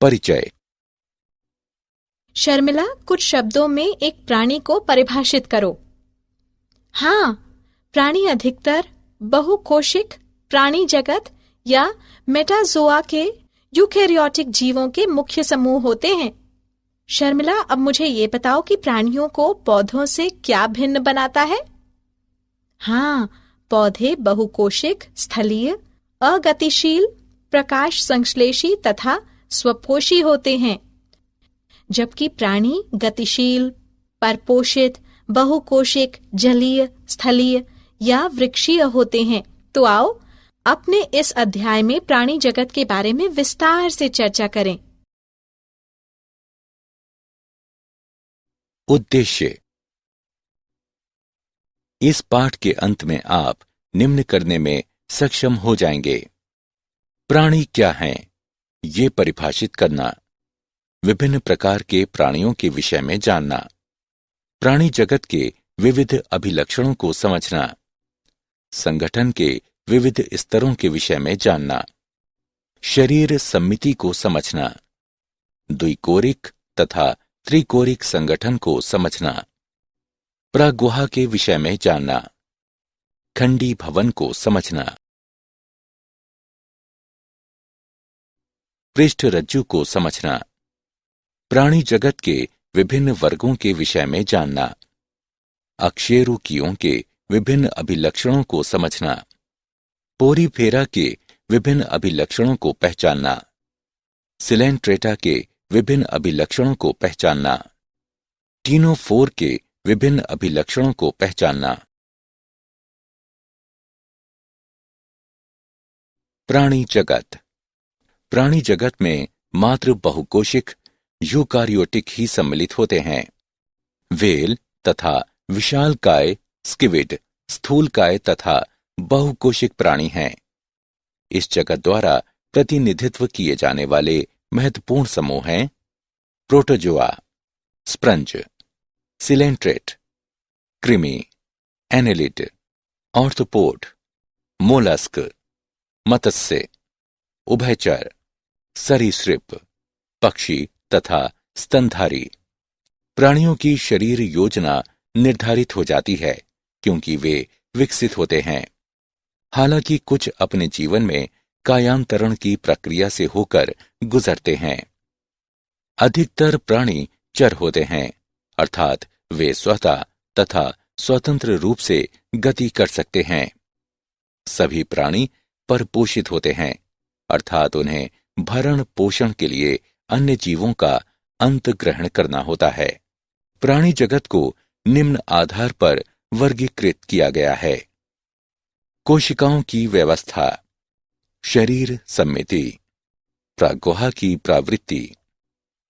परिचय। शर्मिला, कुछ शब्दों में एक प्राणी को परिभाषित करो। हाँ, प्राणी अधिकतर बहुकोशिक प्राणी जगत या मेटाजोआ के यूकेरियोटिक जीवों के मुख्य समूह होते हैं। शर्मिला, अब मुझे ये बताओ कि प्राणियों को पौधों से क्या भिन्न बनाता है? हाँ, पौधे बहुकोशिक, स्थलीय, अगतिशील, प्रकाश संश्लेषी तथा स्वपोषी होते हैं, जबकि प्राणी गतिशील, परपोषित, बहुकोशिक, जलीय, स्थलीय या वृक्षीय होते हैं। तो आओ अपने इस अध्याय में प्राणी जगत के बारे में विस्तार से चर्चा करें। उद्देश्य। इस पाठ के अंत में आप निम्न करने में सक्षम हो जाएंगे: प्राणी क्या हैं, ये परिभाषित करना, विभिन्न प्रकार के प्राणियों के विषय में जानना, प्राणी जगत के विविध अभिलक्षणों को समझना, संगठन के विविध स्तरों के विषय में जानना, शरीर सम्मिति को समझना, द्विकोरिक तथा त्रिकोरिक संगठन को समझना, प्रागुहा के विषय में जानना, खंडी भवन को समझना, पृष्ठ रज्जु को समझना, प्राणी जगत के विभिन्न वर्गों के विषय में जानना, अकशेरुकियों के विभिन्न अभिलक्षणों को समझना, पोरीफेरा के विभिन्न अभिलक्षणों को पहचानना, सिलेंट्रेटा के विभिन्न अभिलक्षणों को पहचानना, टीनोफोर के विभिन्न अभिलक्षणों को पहचानना। प्राणी जगत। प्राणी जगत में मात्र बहुकोशिक यूकारियोटिक ही सम्मिलित होते हैं। व्हेल तथा विशालकाय स्क्विड स्थूलकाय तथा बहुकोशिक प्राणी हैं। इस जगत द्वारा प्रतिनिधित्व किए जाने वाले महत्वपूर्ण समूह हैं: प्रोटोजोआ, स्पंज, सिलेंट्रेट, कृमि, एनेलिड, ऑर्थ्रोपोड, मोलस्क, मत्स्य, उभयचर, सरीसृप, पक्षी तथा स्तनधारी। प्राणियों की शरीर योजना निर्धारित हो जाती है क्योंकि वे विकसित होते हैं। हालांकि कुछ अपने जीवन में कायांतरण की प्रक्रिया से होकर गुजरते हैं। अधिकतर प्राणी चर होते हैं, अर्थात वे स्वतः तथा स्वतंत्र रूप से गति कर सकते हैं। सभी प्राणी परपोषित होते हैं, अर्थात उन्हें भरण पोषण के लिए अन्य जीवों का अंत ग्रहण करना होता है। प्राणी जगत को निम्न आधार पर वर्गीकृत किया गया है: कोशिकाओं की व्यवस्था, शरीर सम्मिति, प्रागुहा की प्रवृत्ति,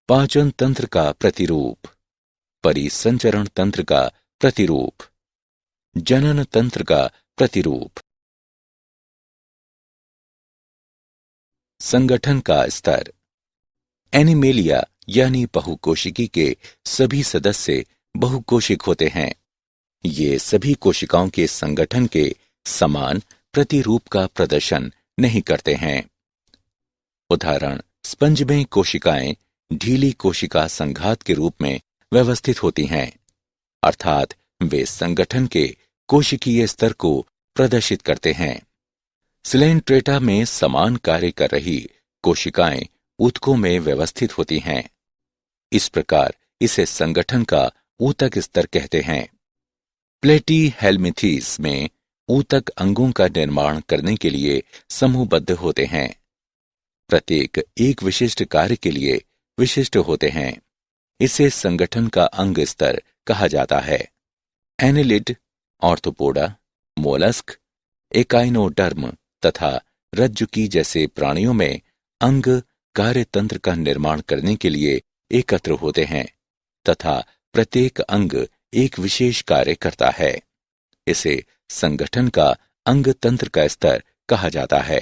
पाचन तंत्र का प्रतिरूप, परिसंचरण तंत्र का प्रतिरूप, जनन तंत्र का प्रतिरूप। संगठन का स्तर। एनिमेलिया यानी बहुकोशिकी के सभी सदस्य बहुकोशिक होते हैं। ये सभी कोशिकाओं के संगठन के समान प्रतिरूप का प्रदर्शन नहीं करते हैं। उदाहरण: स्पंज में कोशिकाएं ढीली कोशिका संघात के रूप में व्यवस्थित होती हैं, अर्थात वे संगठन के कोशिकीय स्तर को प्रदर्शित करते हैं। सिलेंट्रेटा में समान कार्य कर रही कोशिकाएं ऊतकों में व्यवस्थित होती हैं। इस प्रकार इसे संगठन का ऊतक स्तर कहते हैं। प्लेटीहेल्मिंथीज में ऊतक अंगों का निर्माण करने के लिए समूहबद्ध होते हैं। प्रत्येक एक विशिष्ट कार्य के लिए विशिष्ट होते हैं। इसे संगठन का अंग स्तर कहा जाता है। एनेलिड, ऑर्थ्रोपोडा, मोलस्क, एकाइनोडर्म तथा रज्जुकी जैसे प्राणियों में अंग कार्यतंत्र का निर्माण करने के लिए एकत्र होते हैं तथा प्रत्येक अंग एक विशेष कार्य करता है। इसे संगठन का अंग तंत्र का स्तर कहा जाता है।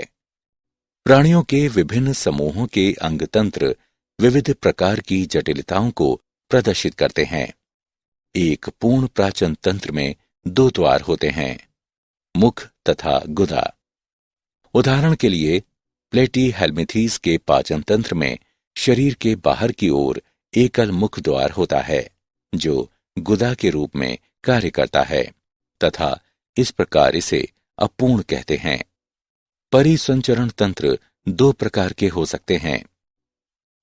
प्राणियों के विभिन्न समूहों के अंग तंत्र विविध प्रकार की जटिलताओं को प्रदर्शित करते हैं। एक पूर्ण प्राचन तंत्र में 2 द्वार होते हैं: मुख तथा गुदा। उदाहरण के लिए प्लेटीहेल्मिंथीज के पाचन तंत्र में शरीर के बाहर की ओर एकल मुख द्वार होता है जो गुदा के रूप में कार्य करता है तथा इस प्रकार इसे अपूर्ण कहते हैं। परिसंचरण तंत्र दो प्रकार के हो सकते हैं।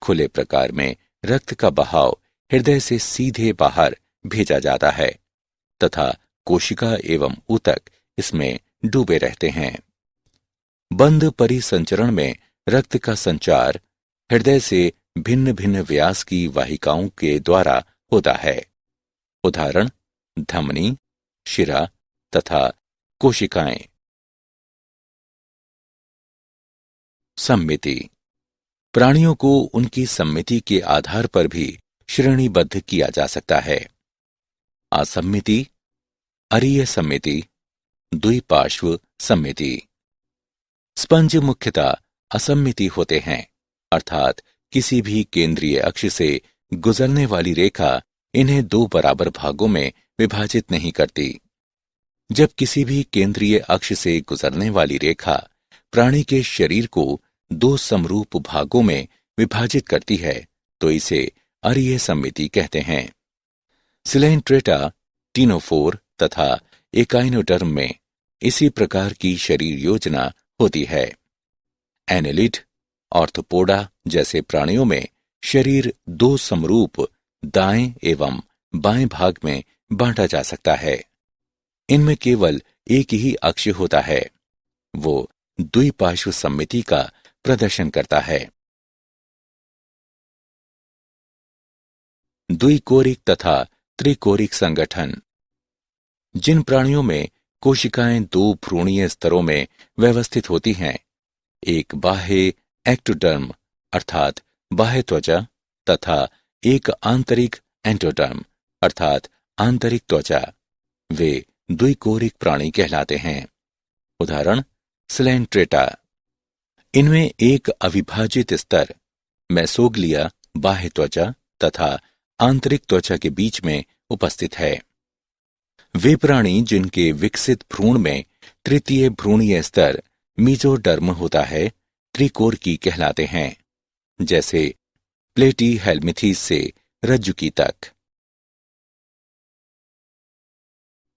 खुले प्रकार में रक्त का बहाव हृदय से सीधे बाहर भेजा जाता है तथा कोशिका एवं ऊतक इसमें डूबे रहते हैं। बंद परिसंचरण में रक्त का संचार हृदय से भिन्न भिन्न व्यास की वाहिकाओं के द्वारा होता है। उदाहरण धमनी, शिरा तथा कोशिकाएं। सम्मिति। प्राणियों को उनकी सम्मिति के आधार पर भी श्रेणीबद्ध किया जा सकता है। असम्मिति, अरीय सम्मिति, द्विपार्श्व सम्मिति। स्पंज मुख्यतः असम्मिति होते हैं, अर्थात किसी भी केंद्रीय अक्ष से गुजरने वाली रेखा इन्हें दो बराबर भागों में विभाजित नहीं करती। जब किसी भी केंद्रीय अक्ष से गुजरने वाली रेखा प्राणी के शरीर को दो समरूप भागों में विभाजित करती है तो इसे अरीय सम्मिति कहते हैं। सिलेंट्रेटा, टीनोफोर तथा एकाइनोडर्म में इसी प्रकार की शरीर योजना होती है। एनेलिड, ऑर्थोपोडा जैसे प्राणियों में शरीर दो समरूप दाएं एवं बाएं भाग में बांटा जा सकता है। इनमें केवल एक ही अक्ष होता है, वो द्विपार्श्व सम्मिति का प्रदर्शन करता है। द्विकोरिक तथा त्रिकोरिक संगठन। जिन प्राणियों में कोशिकाएं दो भ्रूणीय स्तरों में व्यवस्थित होती हैं, एक बाह्य एक्टोडर्म अर्थात बाह्य त्वचा तथा एक आंतरिक एंडोडर्म अर्थात आंतरिक त्वचा, वे द्विकोरिक प्राणी कहलाते हैं। उदाहरण सिलेंट्रेटा। इनमें एक अविभाजित स्तर मेसोग्लिया बाह्य त्वचा तथा आंतरिक त्वचा के बीच में उपस्थित है। वे प्राणी जिनके विकसित भ्रूण में तृतीय भ्रूणीय स्तर मीजोडर्म होता है, त्रिकोरकी कहलाते हैं, जैसे प्लेटीहेल्मिंथेस से रज्जुकी तक।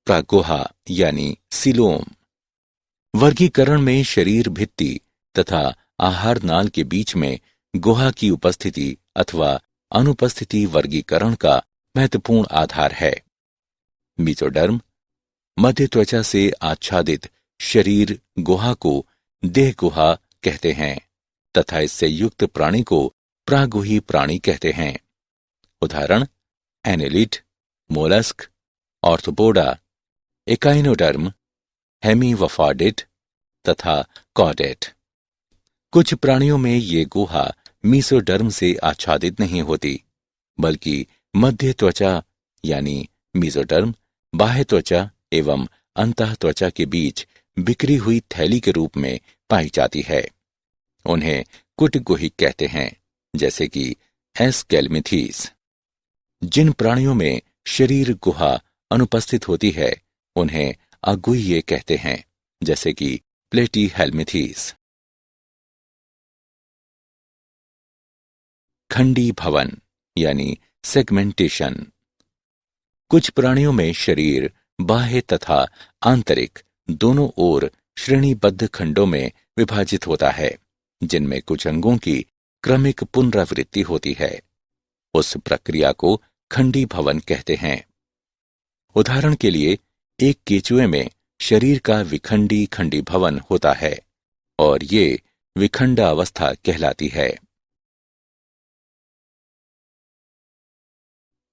प्रागुहा यानी सीलोम। वर्गीकरण में शरीर भित्ति तथा आहार नाल के बीच में गुहा की उपस्थिति अथवा अनुपस्थिति वर्गीकरण का महत्वपूर्ण आधार है। मीजोडर्म मध्य त्वचा से आच्छादित शरीर गुहा को देह गुहा कहते हैं तथा इससे युक्त प्राणी को प्रागुही प्राणी कहते हैं। उदाहरण एनेलिड, मोलस्क, ऑर्थोपोडा, एकाइनोडर्म, हेमीवफॉर्डिड तथा कॉडेट। कुछ प्राणियों में ये गुहा मीसोडर्म से आच्छादित नहीं होती, बल्कि मध्य त्वचा यानी मीजोडर्म बाह्य त्वचा एवं अंतः त्वचा के बीच बिखरी हुई थैली के रूप में पाई जाती है। उन्हें कुटगुहिक कहते हैं, जैसे कि एस्केल्मिंथेस। जिन प्राणियों में शरीर गुहा अनुपस्थित होती है उन्हें अगुह्य कहते हैं, जैसे कि प्लेटीहेल्मिंथेस। खंडी भवन यानी सेगमेंटेशन। कुछ प्राणियों में शरीर बाह्य तथा आंतरिक दोनों ओर श्रेणीबद्ध खंडों में विभाजित होता है, जिनमें कुछ अंगों की क्रमिक पुनरावृत्ति होती है। उस प्रक्रिया को खंडी भवन कहते हैं। उदाहरण के लिए एक केंचुए में शरीर का विखंडी खंडी भवन होता है और ये विखंडावस्था कहलाती है।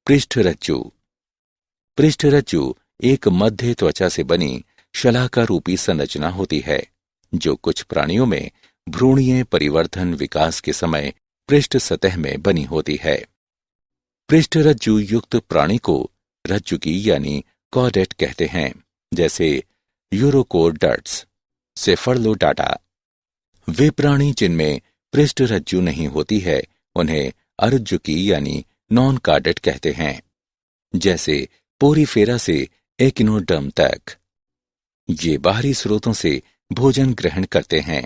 पृष्ठरज्जु। पृष्ठरज्जु एक मध्य त्वचा से बनी शलाका रूपी संरचना होती है, जो कुछ प्राणियों में भ्रूणीय परिवर्धन विकास के समय पृष्ठ सतह में बनी होती है। पृष्ठरज्जु युक्त प्राणी को रज्जुकी यानी कॉडेट कहते हैं, जैसे यूरोकोडर्ट्स, सेफर्लोडाटा। वे प्राणी जिनमें पृष्ठरज्जु नहीं होती है उन्हें अरज्जुकी यानी नॉन कार्डेट कहते हैं, जैसे पोरीफेरा से एकिनोडर्म तक। ये बाहरी स्रोतों से भोजन ग्रहण करते हैं।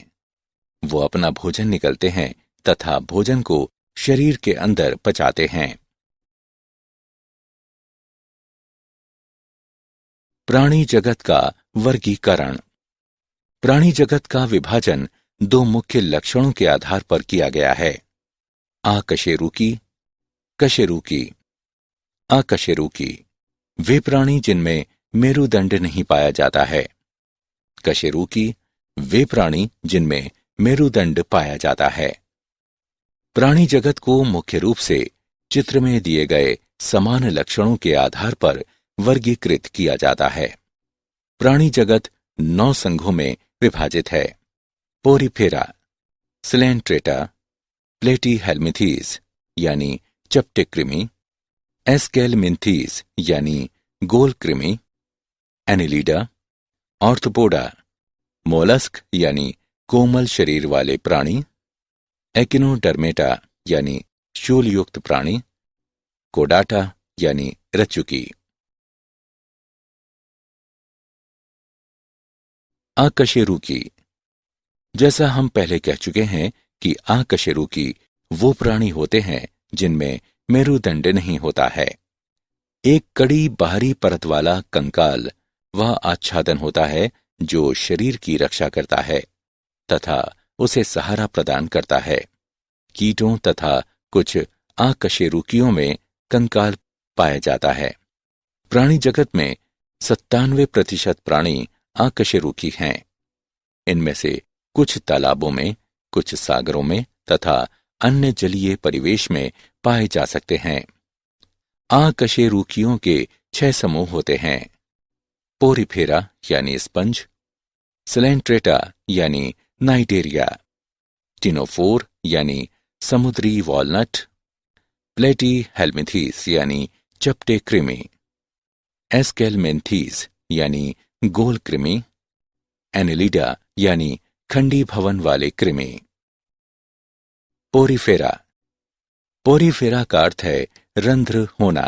वो अपना भोजन निगलते हैं तथा भोजन को शरीर के अंदर पचाते हैं। प्राणी जगत का वर्गीकरण। प्राणी जगत का विभाजन दो मुख्य लक्षणों के आधार पर किया गया है, आकशेरुकी, कशेरुकी। आकशेरुकी वे प्राणी जिनमें मेरुदंड नहीं पाया जाता है। कशेरुकी वे प्राणी जिनमें मेरुदंड पाया जाता है। प्राणी जगत को मुख्य रूप से चित्र में दिए गए समान लक्षणों के आधार पर वर्गीकृत किया जाता है। प्राणी जगत 9 संघों में विभाजित है। पोरीफेरा, सिलेंट्रेटा, प्लेटीहेल्मिंथीज यानी चपटे कृमि, एस्केलमिंथीज यानी गोल कृमि, एनिलीडा, ऑर्थोपोडा, मोलस्क यानी कोमल शरीर वाले प्राणी, एकिनोडर्मेटा यानी शूलयुक्त प्राणी, कोडाटा यानी रज्जुकी। आकशेरुकी। जैसा हम पहले कह चुके हैं कि आकशेरुकी वो प्राणी होते हैं जिनमें मेरुदंड नहीं होता है। एक कड़ी बाहरी परत वाला कंकाल वह आच्छादन होता है जो शरीर की रक्षा करता है तथा उसे सहारा प्रदान करता है। कीटों तथा कुछ आकशेरुकियों में कंकाल पाया जाता है। प्राणी जगत में 97% प्राणी आकशेरुकी हैं। इनमें से कुछ तालाबों में, कुछ सागरों में तथा अन्य जलीय परिवेश में पाए जा सकते हैं। आकशेरुकियों के 6 समूह होते हैं। पोरीफेरा यानी स्पंज, सिलेंट्रेटा यानी नाइटेरिया, टिनोफोर यानी समुद्री वॉलनट, प्लेटीहेल्मिंथीज यानी चपटे कृमि, एस्केलमिंथीज यानी गोल कृमि, एनिलीडा यानी खंडी भवन वाले कृमि। पोरीफेरा। पोरीफेरा का अर्थ है रंध्र होना।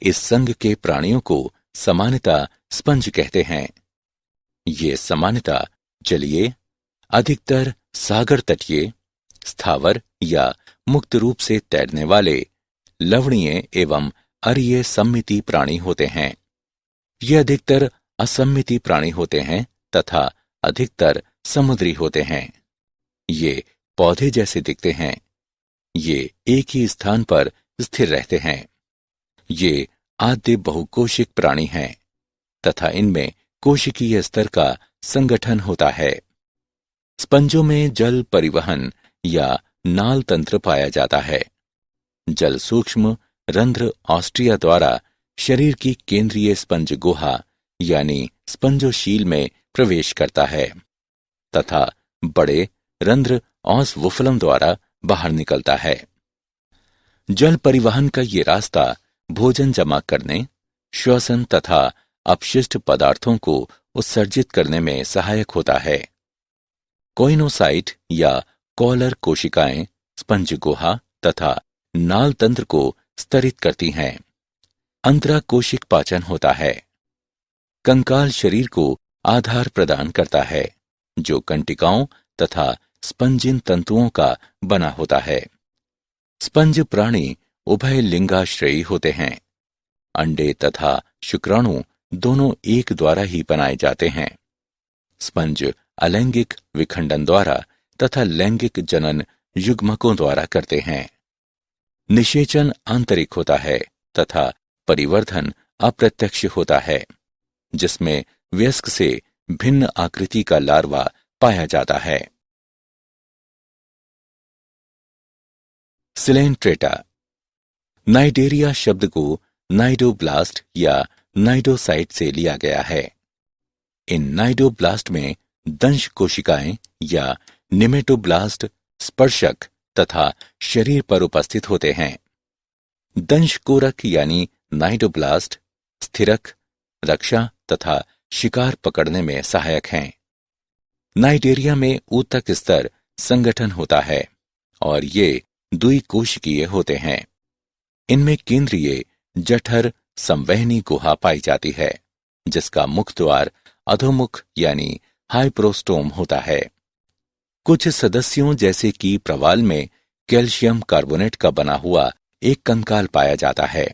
इस संघ के प्राणियों को सामान्यतः स्पंज कहते हैं। ये सामान्यतः जलीय, अधिकतर सागर तटीय, स्थावर या मुक्त रूप से तैरने वाले लवणीय एवं अरीय सम्मिति प्राणी होते हैं। ये अधिकतर असम्मिति प्राणी होते हैं तथा अधिकतर समुद्री होते हैं। ये पौधे जैसे दिखते हैं। ये एक ही स्थान पर स्थिर रहते हैं। ये आद्य बहुकोशिक प्राणी हैं तथा इनमें कोशिकीय स्तर का संगठन होता है। स्पंजों में जल परिवहन या नाल तंत्र पाया जाता है। जल सूक्ष्म रंध्र ऑस्ट्रिया द्वारा शरीर की केंद्रीय स्पंज गुहा यानी स्पंजोशील में प्रवेश करता है तथा बड़े रंध्र ऑस्वुफलम द्वारा बाहर निकलता है। जल परिवहन का ये रास्ता भोजन जमा करने, श्वसन तथा अपशिष्ट पदार्थों को उत्सर्जित करने में सहायक होता है। कोइनोसाइट या कॉलर कोशिकाएं स्पंज गुहा तथा नाल तंत्र को स्तरित करती हैं। अंतराकोशिक पाचन होता है। कंकाल शरीर को आधार प्रदान करता है जो कंटिकाओं तथा स्पंजिन तंतुओं का बना होता है। स्पंज प्राणी उभय लिंगाश्रयी होते हैं। अंडे तथा शुक्राणु दोनों एक द्वारा ही बनाए जाते हैं। स्पंज अलैंगिक विखंडन द्वारा तथा लैंगिक जनन युग्मकों द्वारा करते हैं। निषेचन आंतरिक होता है तथा परिवर्धन अप्रत्यक्ष होता है, जिसमें वयस्क से भिन्न आकृति का लार्वा पाया जाता है। सिलेंट्रेटा। नाइडेरिया शब्द को नाइडोब्लास्ट या नाइडोसाइट से लिया गया है। इन नाइडोब्लास्ट में दंश कोशिकाएं या निमेटोब्लास्ट स्पर्शक तथा शरीर पर उपस्थित होते हैं। दंश कोरक यानी नाइडोब्लास्ट स्थिरक, रक्षा तथा शिकार पकड़ने में सहायक हैं। नाइडेरिया में ऊतक स्तर संगठन होता है और ये द्विकोशिकीय होते हैं। इनमें केंद्रीय जठर संवहनी गुहा पाई जाती है, जिसका मुख द्वार अधोमुख यानी हाइप्रोस्टोम होता है। कुछ सदस्यों जैसे कि प्रवाल में कैल्शियम कार्बोनेट का बना हुआ एक कंकाल पाया जाता है।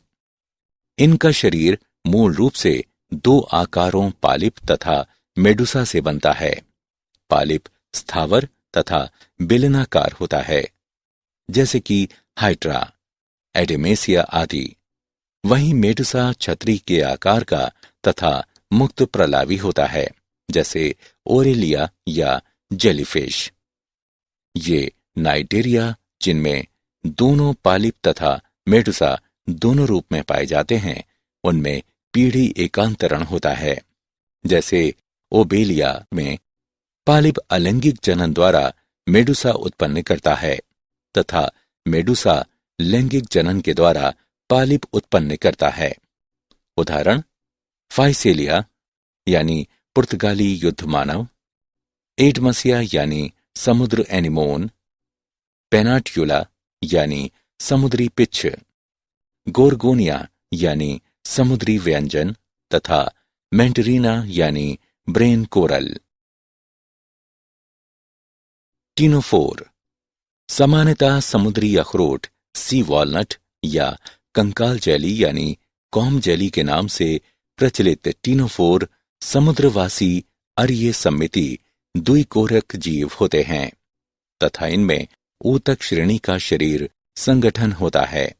इनका शरीर मूल रूप से दो आकारों पालिप तथा मेडुसा से बनता है। पालिप स्थावर तथा बेलनाकार होता है, जैसे कि हाइड्रा, एडेमेसिया आदि। वहीं मेडुसा छतरी के आकार का तथा मुक्त प्रलावी होता है, जैसे ओरेलिया या जेलीफिश। ये नाइटेरिया, जिनमें दोनों पालिप तथा मेडुसा दोनों रूप में पाए जाते हैं, उनमें पीढ़ी एकांतरण होता है। जैसे ओबेलिया में पालिप अलैंगिक जनन द्वारा मेडुसा उत्पन्न करता है तथा मेडुसा लैंगिक जनन के द्वारा पालिप उत्पन्न करता है। उदाहरण फाइसेलिया यानी पुर्तगाली युद्ध मानव, एडमसिया यानी समुद्र एनिमोन, पेनाट्यूला यानी समुद्री पिच्छ, गोर्गोनिया यानी समुद्री व्यंजन तथा मेंटरीना यानी ब्रेन कोरल। टीनोफोर सामान्यतः समुद्री अखरोट, सी वॉलनट या कंकाल जेली यानी कॉम जेली के नाम से प्रचलित टीनोफोर समुद्रवासी अरीय सम्मिति द्विकोरक जीव होते हैं तथा इनमें ऊतक श्रेणी का शरीर संगठन होता है।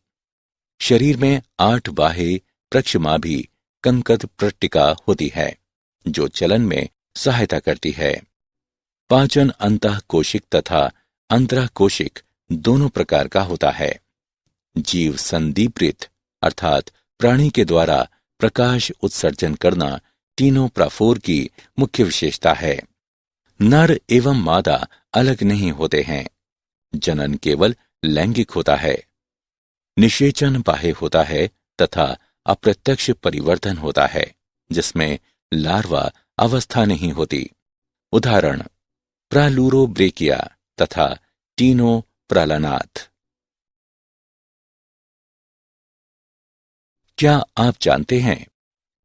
शरीर में 8 बाह्य प्रक्षमाभि कंकद पट्टिका होती है, जो चलन में सहायता करती है। पाचन अंतःकोशिक तथा अंतराकोशिक दोनों प्रकार का होता है। जीव संदीप्रित अर्थात प्राणी के द्वारा प्रकाश उत्सर्जन करना टीनोप्राफोर की मुख्य विशेषता है। नर एवं मादा अलग नहीं होते हैं। जनन केवल लैंगिक होता है। निषेचन बाह्य होता है तथा अप्रत्यक्ष परिवर्तन होता है, जिसमें लार्वा अवस्था नहीं होती। उदाहरण प्रालूरोब्रेकिया तथा टीनो प्रालानाथ। क्या आप जानते हैं,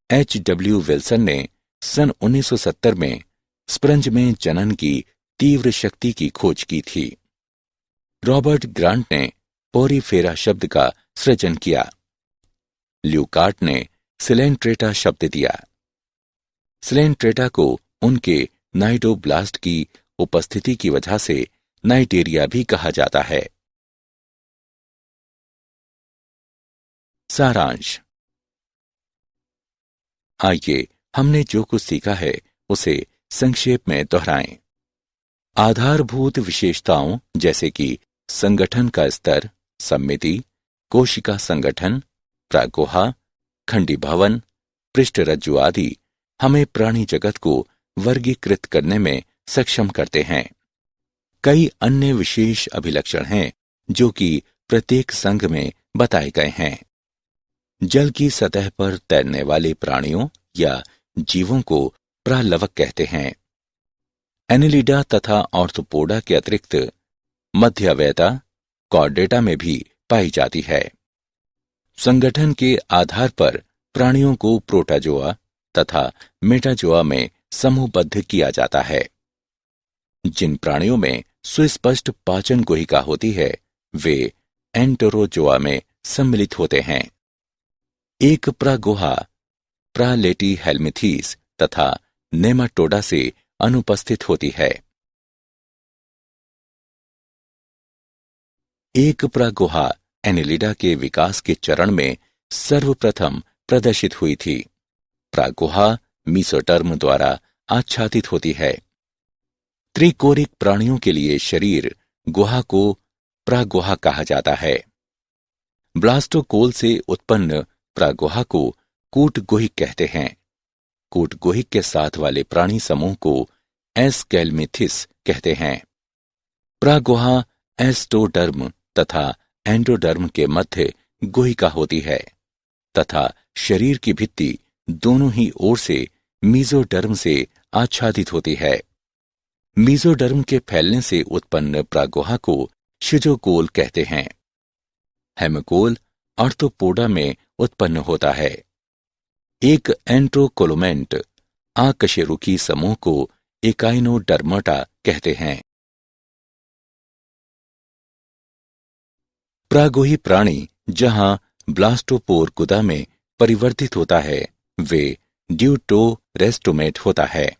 H.W. विल्सन ने सन 1970 में स्पंज में जनन की तीव्र शक्ति की खोज की थी। रॉबर्ट ग्रांट ने पोरीफेरा शब्द का सृजन किया। ल्यूकार्ट ने सिलेंट्रेटा शब्द दिया। सिलेंट्रेटा को उनके नाइडोब्लास्ट की उपस्थिति की वजह से नाइटेरिया भी कहा जाता है। सारांश। आइए हमने जो कुछ सीखा है उसे संक्षेप में दोहराएं। आधारभूत विशेषताओं जैसे कि संगठन का स्तर, सम्मिति, कोशिका संगठन, प्रागुहा, खंडीभवन, पृष्ठरज्जु आदि हमें प्राणी जगत को वर्गीकृत करने में सक्षम करते हैं। कई अन्य विशेष अभिलक्षण हैं जो कि प्रत्येक संघ में बताए गए हैं। जल की सतह पर तैरने वाले प्राणियों या जीवों को प्रालवक कहते हैं। एनेलिडा तथा ऑर्थोपोडा के अतिरिक्त मध्यवयता कॉर्डेटा में भी पाई जाती है। संगठन के आधार पर प्राणियों को प्रोटाजोआ तथा मेटाजोआ में समूहबद्ध किया जाता है। जिन प्राणियों में सुस्पष्ट पाचन गुहिका होती है, वे एंटरोजोआ में सम्मिलित होते हैं। एक प्रागुहा प्रालेटीहेल्मिथीस तथा नेमाटोडा से अनुपस्थित होती है। एक प्रागुहा एनेलिडा के विकास के चरण में सर्वप्रथम प्रदर्शित हुई थी। प्रागुहा मीसोटर्म द्वारा आच्छादित होती है। त्रिकोरिक प्राणियों के लिए शरीर गुहा को प्रागुहा कहा जाता है। ब्लास्टोकोल से उत्पन्न प्रागुहा को कूटगुहिक कहते हैं। कूटगुहिक के साथ वाले प्राणी समूह को एस्केल्मिथिस कहते हैं। प्रागुहा एस्टोडर्म तथा एंडोडर्म के मध्य गुहिका होती है तथा शरीर की भित्ति दोनों ही ओर से मीजोडर्म से आच्छादित होती है। मीजोडर्म के फैलने से उत्पन्न प्रागुहा को शिजोकोल कहते हैं। हेमिकोल ऑर्थोपोडा में उत्पन्न होता है। एक एंट्रोकोलोमेंट आकशेरुकी समूह को एकाइनोडर्माटा कहते हैं। प्रागोही प्राणी जहां ब्लास्टोपोर गुदा में परिवर्तित होता है, वे ड्यूटोरेस्टोमेट होता है।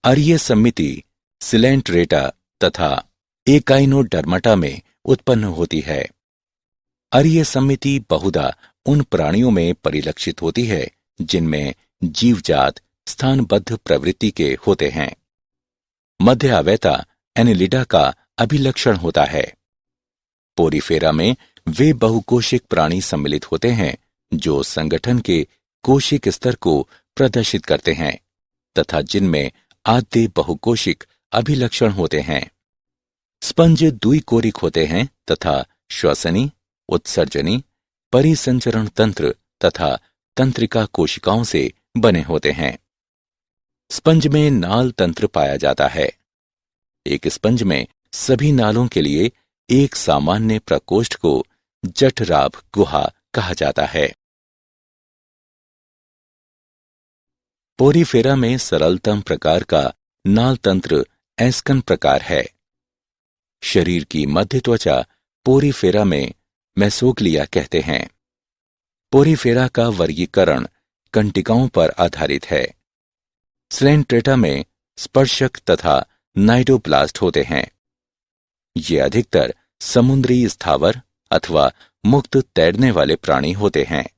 अरीय समिति सिलेंट्रेटा तथा एकाइनोडर्माटा में उत्पन्न होती है। अरीय समिति बहुधा उन प्राणियों में परिलक्षित होती है जिनमें जीवजात स्थानबद्ध प्रवृत्ति के होते हैं। मध्य अवैता एनिलिडा का अभिलक्षण होता है। पोरीफेरा में वे बहुकोशिक प्राणी सम्मिलित होते हैं जो संगठन के कोशिक स्तर को प्रदर्शित करते हैं तथा जिनमें आद्य बहुकोशिक अभिलक्षण होते हैं। स्पंज द्विकोरिक होते हैं तथा श्वसनी, उत्सर्जनी, परिसंचरण तंत्र तथा तंत्रिका कोशिकाओं से बने होते हैं। स्पंज में नाल तंत्र पाया जाता है। एक स्पंज में सभी नालों के लिए एक सामान्य प्रकोष्ठ को जठराभ गुहा कहा जाता है। पोरीफेरा में सरलतम प्रकार का नाल तंत्र एस्कन प्रकार है। शरीर की मध्य त्वचा पोरीफेरा में मेसोग्लिया कहते हैं। पोरीफेरा का वर्गीकरण कंटिकाओं पर आधारित है। सिलेंट्रेटा में स्पर्शक तथा नाइडोप्लास्ट होते हैं। ये अधिकतर समुद्री स्थावर अथवा मुक्त तैरने वाले प्राणी होते हैं।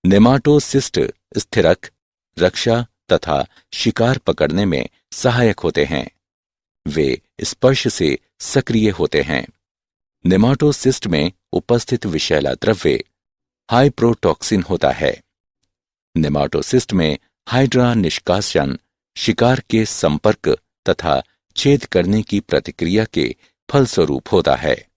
नेमाटोसिस्ट स्थिरक, रक्षा तथा शिकार पकड़ने में सहायक होते हैं। वे स्पर्श से सक्रिय होते हैं। नेमाटोसिस्ट में उपस्थित विषैला द्रव्य हाइप्रोटॉक्सिन होता है। नेमाटोसिस्ट में हाइड्रा निष्कासन शिकार के संपर्क तथा छेद करने की प्रतिक्रिया के फलस्वरूप होता है।